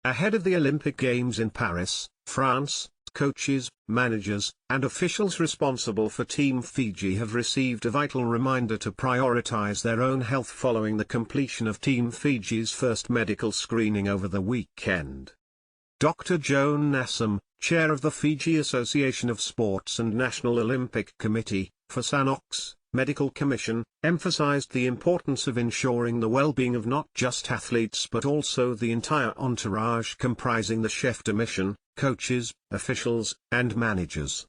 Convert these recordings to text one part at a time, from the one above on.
Ahead of the Olympic Games in Paris, France, coaches, managers, and officials responsible for Team Fiji have received a vital reminder to prioritize their own health following the completion of Team Fiji's first medical screening over the weekend. Dr. Joan Nassam, chair of the Fiji Association of Sports and National Olympic Committee, for SANOC's Medical Commission, emphasized the importance of ensuring the well-being of not just athletes but also the entire entourage comprising the chef de mission, coaches, officials, and managers.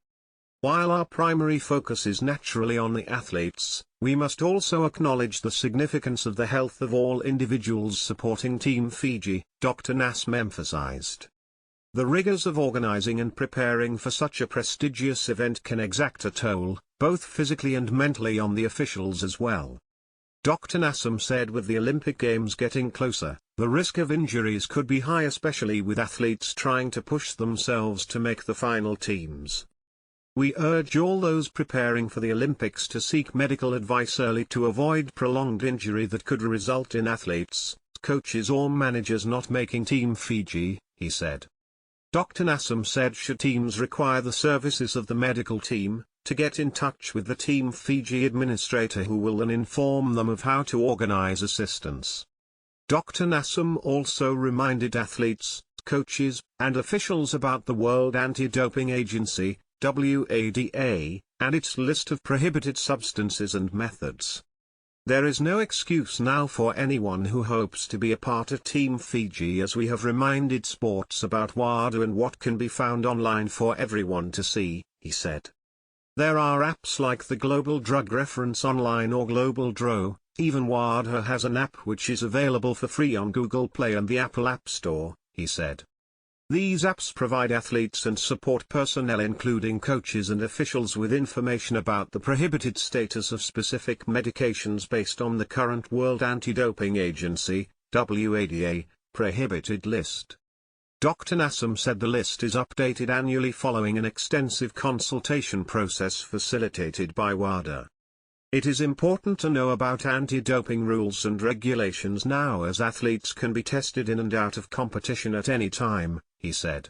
While our primary focus is naturally on the athletes, we must also acknowledge the significance of the health of all individuals supporting Team Fiji, Dr. Nassam emphasized. The rigors of organizing and preparing for such a prestigious event can exact a toll, both physically and mentally on the officials as well. Dr. Nassam said with the Olympic Games getting closer, the risk of injuries could be high, especially with athletes trying to push themselves to make the final teams. We urge all those preparing for the Olympics to seek medical advice early to avoid prolonged injury that could result in athletes, coaches or managers not making Team Fiji, he said. Dr. Nassam said should teams require the services of the medical team, to get in touch with the Team Fiji administrator who will then inform them of how to organize assistance. Dr. Nassam also reminded athletes, coaches, and officials about the World Anti-Doping Agency, WADA, and its list of prohibited substances and methods. There is no excuse now for anyone who hopes to be a part of Team Fiji, as we have reminded sports about WADA and what can be found online for everyone to see, he said. There are apps like the Global Drug Reference Online or Global DRO, even WADA has an app which is available for free on Google Play and the Apple App Store, he said. These apps provide athletes and support personnel including coaches and officials with information about the prohibited status of specific medications based on the current World Anti-Doping Agency, WADA, prohibited list. Dr. Nassam said the list is updated annually following an extensive consultation process facilitated by WADA. It is important to know about anti-doping rules and regulations now, as athletes can be tested in and out of competition at any time, he said.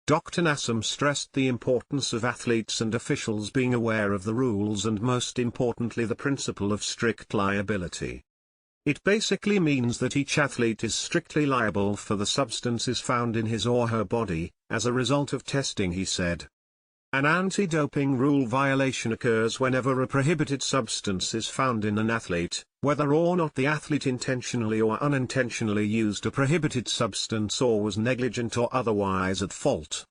Dr. Nassam stressed the importance of athletes and officials being aware of the rules and most importantly the principle of strict liability. It basically means that each athlete is strictly liable for the substances found in his or her body, as a result of testing, he said. An anti-doping rule violation occurs whenever a prohibited substance is found in an athlete, whether or not the athlete intentionally or unintentionally used a prohibited substance or was negligent or otherwise at fault.